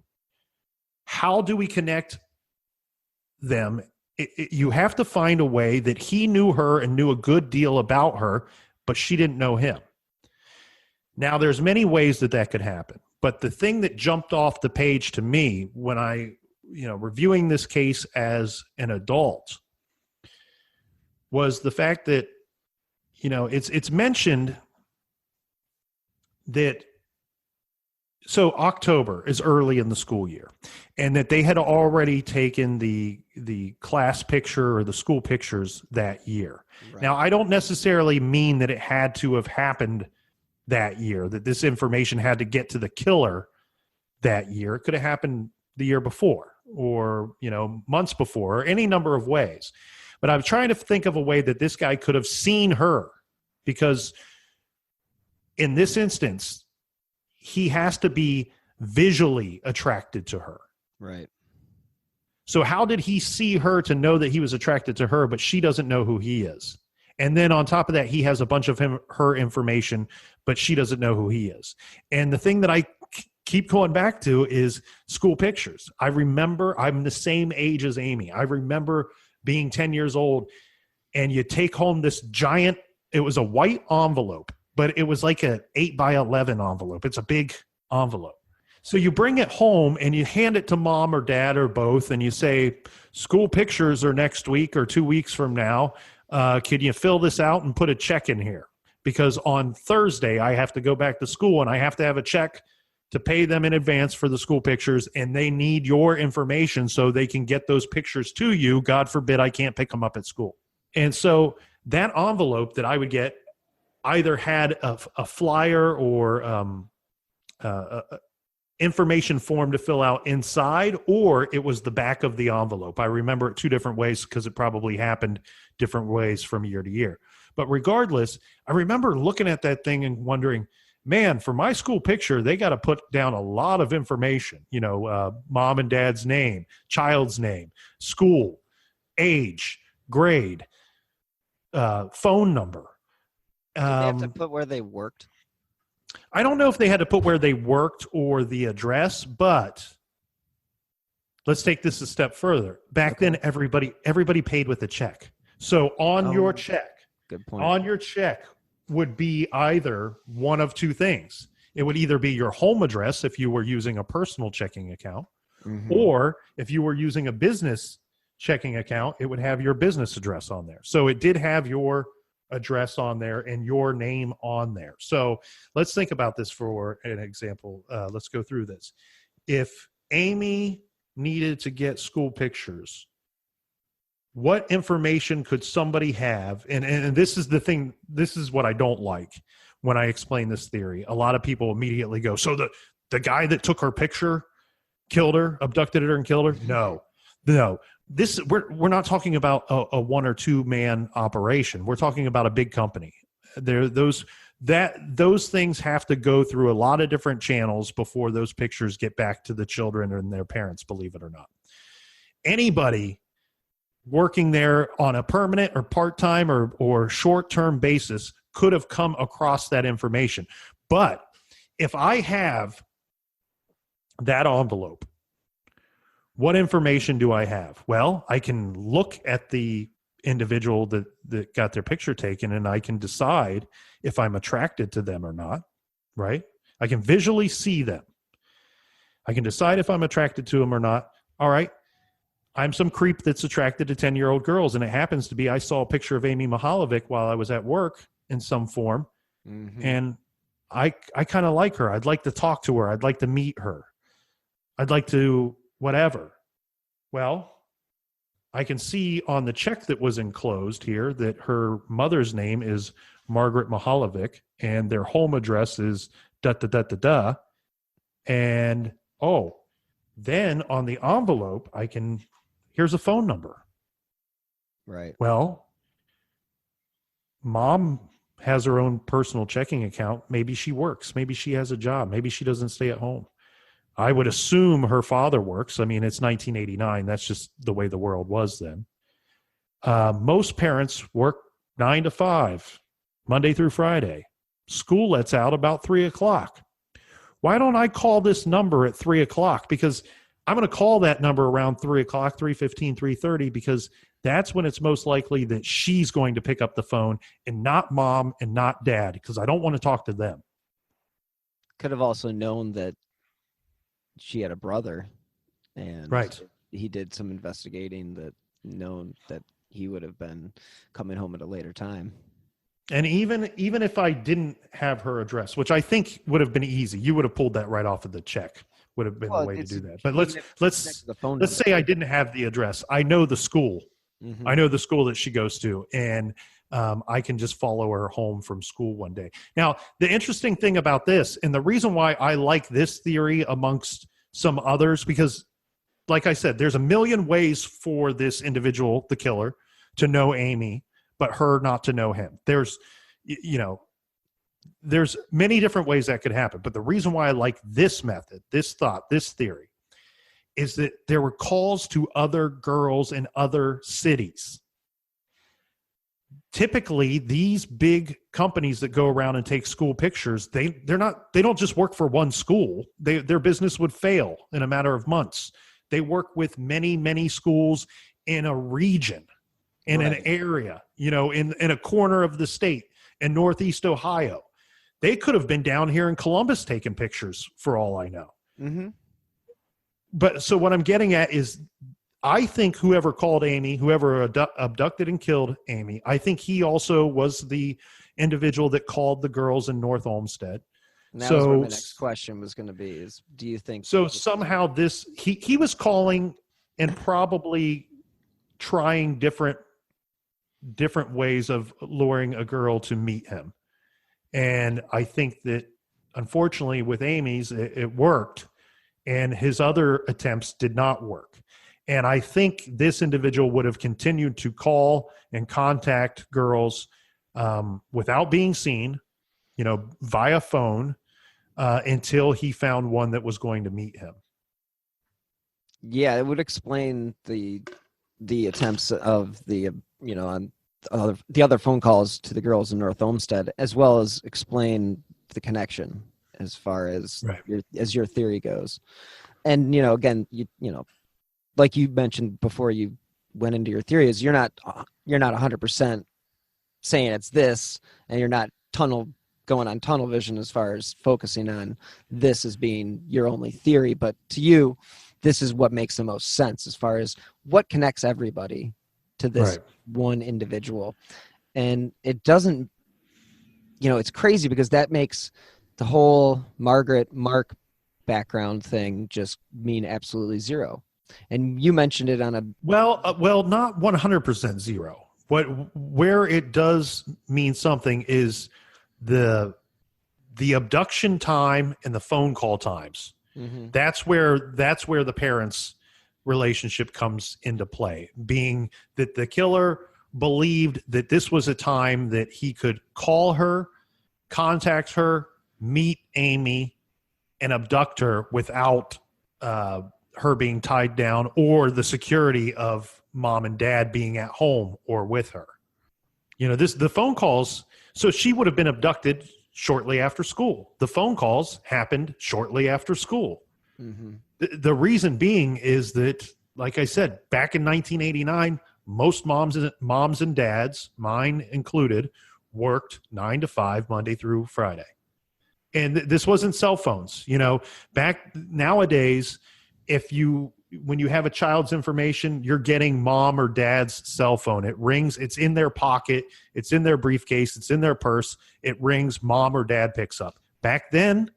M: How do we connect them? You have to find a way that he knew her and knew a good deal about her, but she didn't know him. Now, there's many ways that could happen, but the thing that jumped off the page to me when I, reviewing this case as an adult was the fact that, it's mentioned that so October is early in the school year, and that they had already taken the class picture or the school pictures that year. Right. Now, I don't necessarily mean that it had to have happened that year, that this information had to get to the killer that year. It could have happened the year before or, months before, or any number of ways. But I'm trying to think of a way that this guy could have seen her, because in this instance, he has to be visually attracted to her.
A: Right.
M: So how did he see her to know that he was attracted to her, but she doesn't know who he is? And then on top of that, he has a bunch of her information, but she doesn't know who he is. And the thing that I keep going back to is school pictures. I remember, I'm the same age as Amy. I remember being 10 years old, and you take home this giant, it was a white envelope, but it was like an 8x11 envelope. It's a big envelope. So you bring it home and you hand it to mom or dad or both, and you say, school pictures are next week or 2 weeks from now. Can you fill this out and put a check in here? Because on Thursday, I have to go back to school and I have to have a check to pay them in advance for the school pictures, and they need your information so they can get those pictures to you. God forbid I can't pick them up at school. And so that envelope that I would get either had a flyer or information form to fill out inside, or it was the back of the envelope. I remember it two different ways because it probably happened different ways from year to year. But regardless, I remember looking at that thing and wondering, man, for my school picture, they got to put down a lot of information, mom and dad's name, child's name, school, age, grade, phone number.
A: Did they have to put where they worked?
M: I don't know if they had to put where they worked or the address, but let's take this a step further. Back then, everybody paid with a check. So on your check,
A: good point.
M: On your check would be either one of two things. It would either be your home address if you were using a personal checking account, or if you were using a business checking account, it would have your business address on there. So it did have your address on there and your name on there. So let's think about this for an example. Let's go through this. If Amy needed to get school pictures, what information could somebody have? And this is the thing, this is what I don't like when I explain this theory. A lot of people immediately go, so the guy that took her picture killed her, abducted her and killed her? No. We're not talking about a 1 or 2 man operation. We're talking about a big company. Those things have to go through a lot of different channels before those pictures get back to the children and their parents, believe it or not. Anybody working there on a permanent or part-time or short-term basis could have come across that information. But if I have that envelope, what information do I have? Well, I can look at the individual that got their picture taken, and I can decide if I'm attracted to them or not, right? I can visually see them. I can decide if I'm attracted to them or not. All right, I'm some creep that's attracted to 10-year-old girls, and it happens to be I saw a picture of Amy Mihaljevic while I was at work in some form, and I kind of like her. I'd like to talk to her. I'd like to meet her. I'd like to whatever. Well, I can see on the check that was enclosed here that her mother's name is Margaret Mihaljevic and their home address is da-da-da-da-da. And, then on the envelope, here's a phone number.
A: Right.
M: Well, mom has her own personal checking account. Maybe she works. Maybe she has a job. Maybe she doesn't stay at home. I would assume her father works. I mean, it's 1989. That's just the way the world was then. Most parents work 9 to 5, Monday through Friday. School lets out about 3 o'clock. Why don't I call this number at 3 o'clock? Because I'm going to call that number around 3 o'clock, 3:15, 3:30, because that's when it's most likely that she's going to pick up the phone and not mom and not dad, because I don't want to talk to them.
A: Could have also known that she had a brother, and he did some investigating that known that he would have been coming home at a later time.
M: And even if I didn't have her address, which I think would have been easy, you would have pulled that right off of the check. Would have been the way to do that. But let's say I didn't have the address. I know the school. I know the school that she goes to, and I can just follow her home from school one day. Now, the interesting thing about this, and the reason why I like this theory amongst some others, because like I said, there's a million ways for this individual, the killer, to know Amy, but her not to know him. There's many different ways that could happen. But the reason why I like this method, this thought, this theory, is that there were calls to other girls in other cities. Typically, these big companies that go around and take school pictures, they don't just work for one school. Their business would fail in a matter of months. They work with many, many schools in a region, in an area, in a corner of the state, in Northeast Ohio. They could have been down here in Columbus taking pictures for all I know. But so what I'm getting at is, I think whoever called Amy, whoever abducted and killed Amy, I think he also was the individual that called the girls in North Olmsted.
A: And that was where my next question was going to be, is do you think...
M: So somehow he was calling and probably trying different ways of luring a girl to meet him. And I think that, unfortunately, with Amy's, it worked, and his other attempts did not work. And I think this individual would have continued to call and contact girls without being seen, via phone until he found one that was going to meet him.
A: Yeah, it would explain the attempts of the on the other phone calls to the girls in North Olmsted, as well as explain the connection as far as your theory goes. And again, like you mentioned before you went into your theory, is you're not 100% saying it's this, and you're not going on tunnel vision as far as focusing on this as being your only theory, but to you, this is what makes the most sense as far as what connects everybody to this one individual. And it doesn't, it's crazy because that makes the whole Mark background thing just mean absolutely zero. And you mentioned it on a
M: well, not 100% zero. Where it does mean something is the abduction time and the phone call times. Mm-hmm. That's where the parents' relationship comes into play, being that the killer believed that this was a time that he could call her, contact her, meet Amy, and abduct her without her being tied down or the security of mom and dad being at home or with her. The phone calls, so she would have been abducted shortly after school. The phone calls happened shortly after school. Mm-hmm. The reason being is that, like I said, back in 1989, most moms and dads, mine included, worked 9 to 5 Monday through Friday. And this wasn't cell phones. Back nowadays, when you have a child's information, you're getting mom or dad's cell phone. It rings, it's in their pocket, it's in their briefcase, it's in their purse. It rings, mom or dad picks up. Back then,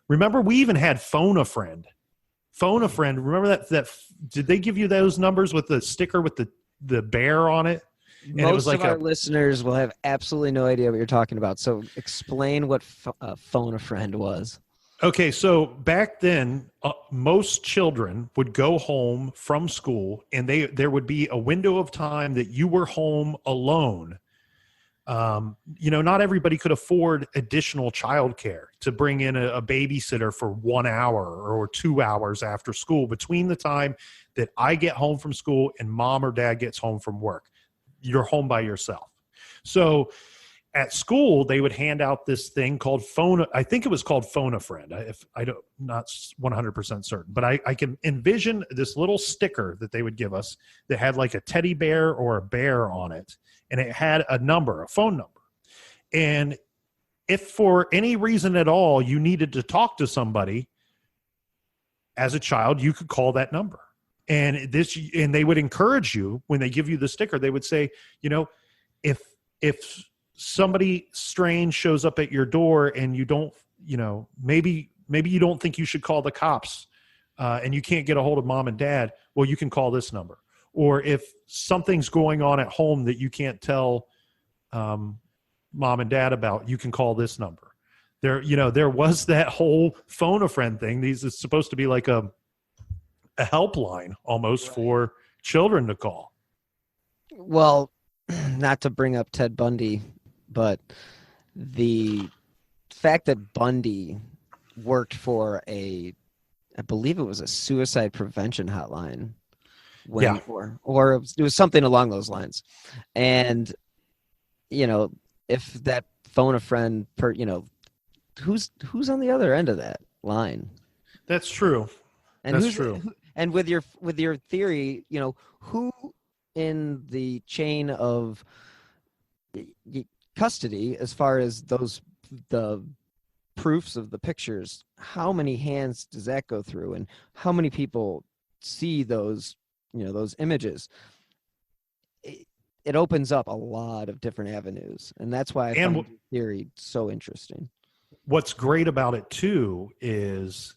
M: remember, we even had Phone a Friend. Phone a Friend, remember that did they give you those numbers with the sticker with the bear on it? And
A: most
M: it was like
A: of our listeners will have absolutely no idea what you're talking about. So explain what Phone a Friend was.
M: Okay, so back then, most children would go home from school, and there would be a window of time that you were home alone. Not everybody could afford additional childcare to bring in a babysitter for 1 hour or 2 hours after school between the time that I get home from school and mom or dad gets home from work. You're home by yourself. So at school, they would hand out this thing called Phone. I think it was called Phone a Friend. Not 100% certain, but I can envision this little sticker that they would give us that had like a teddy bear or a bear on it, and it had a phone number. And if for any reason at all you needed to talk to somebody as a child, you could call that number. And they would encourage you when they give you the sticker. They would say, if somebody strange shows up at your door and you don't, maybe you don't think you should call the cops and you can't get a hold of mom and dad, well, you can call this number. Or if something's going on at home that you can't tell mom and dad about, you can call this number. There was that whole Phone a Friend thing. These is supposed to be like a helpline almost for children to call.
A: Well, not to bring up Ted Bundy, but the fact that Bundy worked for I believe it was a suicide prevention hotline. Or it was something along those lines. And, if that Phone a Friend, who's on the other end of that line?
M: That's true.
A: And that's true. And with your theory, who in the chain of custody, as far as the proofs of the pictures, how many hands does that go through, and how many people see those images? It opens up a lot of different avenues, and that's why I find your theory so interesting.
M: What's great about it too is,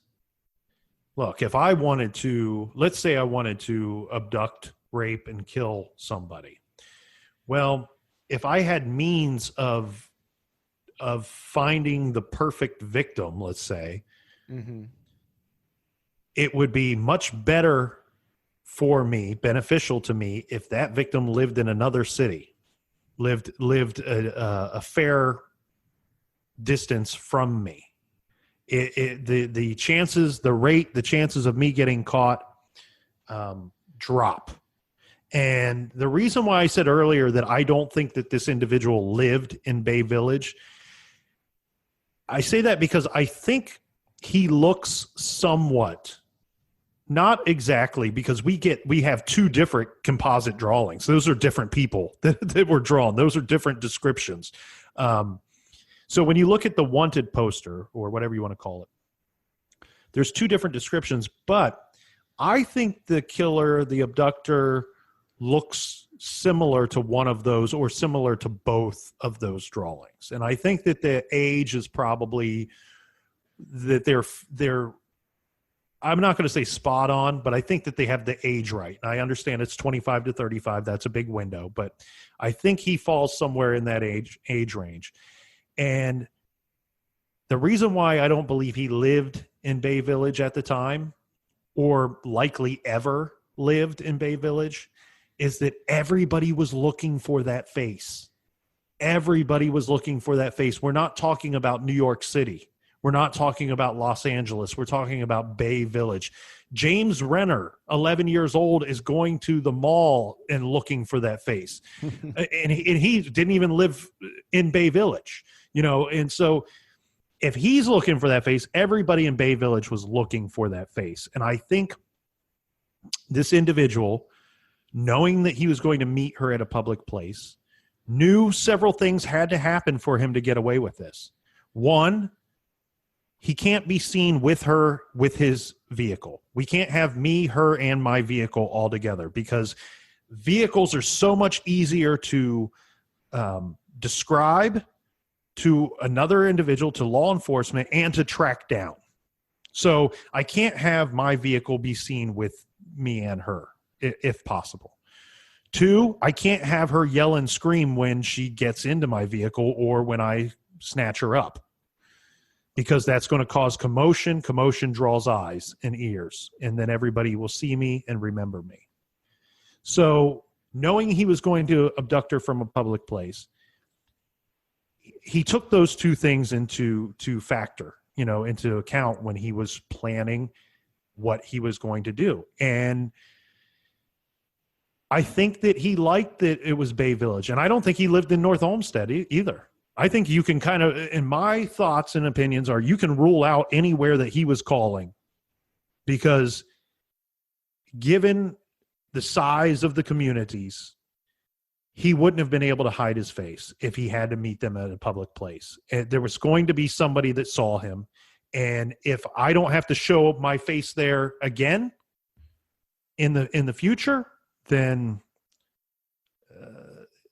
M: look, if I wanted to, let's say I wanted to abduct, rape, and kill somebody. Well, if I had means of finding the perfect victim, let's say, mm-hmm. it would be much better for me, beneficial to me, if that victim lived in another city, lived a fair distance from me. The chances of me getting caught drop. And the reason why I said earlier that I don't think that this individual lived in Bay Village, I say that because I think he looks somewhat, not exactly, because we have two different composite drawings. Those are different people that were drawn. Those are different descriptions. So when you look at the wanted poster, or whatever you want to call it, there's two different descriptions, but I think the killer, the abductor, looks similar to one of those or similar to both of those drawings. And I think that the age is probably that they're I'm not going to say spot on, but I think that they have the age right. I understand it's 25 to 35. That's a big window, but I think he falls somewhere in that age range. And the reason why I don't believe he lived in Bay Village at the time, or likely ever lived in Bay Village, is that everybody was looking for that face. Everybody was looking for that face. We're not talking about New York City. We're not talking about Los Angeles. We're talking about Bay Village. James Renner, 11 years old, is going to the mall and looking for that face. and he didn't even live in Bay Village, and so if he's looking for that face, everybody in Bay Village was looking for that face. And I think this individual, knowing that he was going to meet her at a public place, knew several things had to happen for him to get away with this. One, he can't be seen with her with his vehicle. We can't have me, her, and my vehicle all together, because vehicles are so much easier to describe to another individual, to law enforcement, and to track down. So I can't have my vehicle be seen with me and her, if possible. Two, I can't have her yell and scream when she gets into my vehicle or when I snatch her up, because that's going to cause commotion. Commotion draws eyes and ears, and then everybody will see me and remember me. So knowing he was going to abduct her from a public place, he took those two things into account when he was planning what he was going to do. And I think that he liked that it was Bay Village. And I don't think he lived in North Olmsted either. I think you can kind of, in my thoughts and opinions are, you can rule out anywhere that he was calling, because given the size of the communities, he wouldn't have been able to hide his face if he had to meet them at a public place. And there was going to be somebody that saw him. And if I don't have to show my face there again in the future, then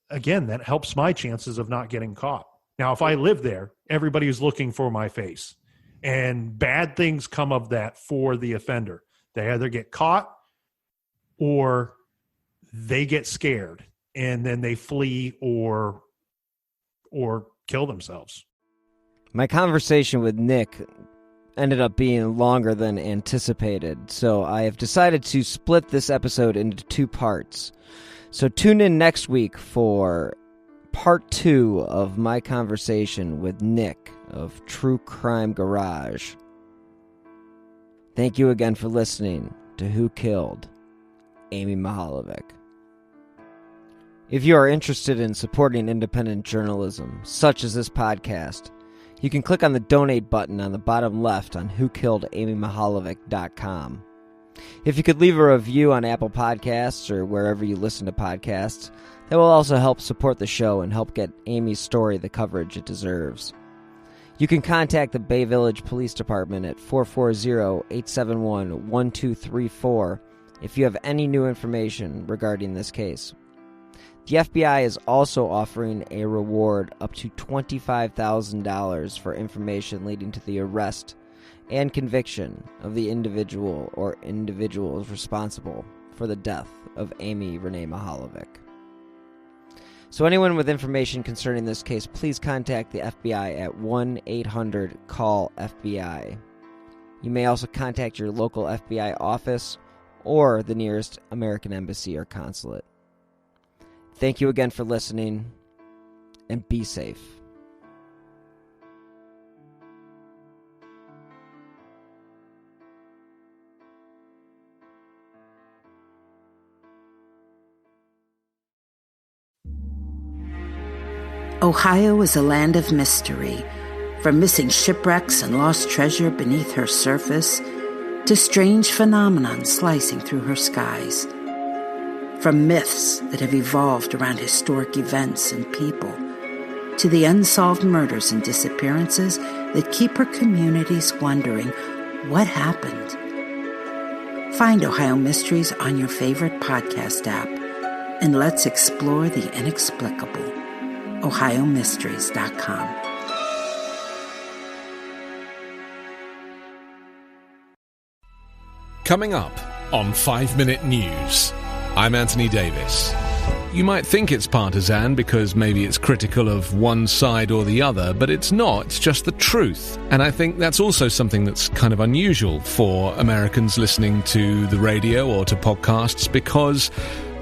M: again, that helps my chances of not getting caught. Now, if I live there, everybody is looking for my face, and bad things come of that for the offender. They either get caught or they get scared, and then they flee or kill themselves.
A: My conversation with Nick ended up being longer than anticipated, so I have decided to split this episode into two parts. So tune in next week for part 2 of my conversation with Nick of True Crime Garage. Thank you again for listening to Who Killed Amy Mihaljevic. If you are interested in supporting independent journalism, such as this podcast, you can click on the donate button on the bottom left on whokilledamymihaljevic.com. If you could leave a review on Apple Podcasts or wherever you listen to podcasts, that will also help support the show and help get Amy's story the coverage it deserves. You can contact the Bay Village Police Department at 440-871-1234 if you have any new information regarding this case. The FBI is also offering a reward up to $25,000 for information leading to the arrest and conviction of the individual or individuals responsible for the death of Amy Renee Mihaljevic. So anyone with information concerning this case, please contact the FBI at 1-800-CALL-FBI. You may also contact your local FBI office or the nearest American embassy or consulate. Thank you again for listening, and be safe.
N: Ohio is a land of mystery, from missing shipwrecks and lost treasure beneath her surface to strange phenomenon slicing through her skies. From myths that have evolved around historic events and people to the unsolved murders and disappearances that keep her communities wondering what happened. Find Ohio Mysteries on your favorite podcast app, and let's explore the inexplicable. OhioMysteries.com.
O: Coming up on 5 Minute News, I'm Anthony Davis. You might think it's partisan because maybe it's critical of one side or the other, but it's not. It's just the truth. And I think that's also something that's kind of unusual for Americans listening to the radio or to podcasts, because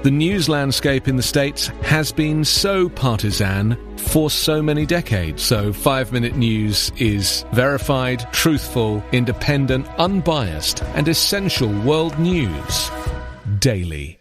O: the news landscape in the States has been so partisan for so many decades. So 5 Minute News is verified, truthful, independent, unbiased, and essential world news daily.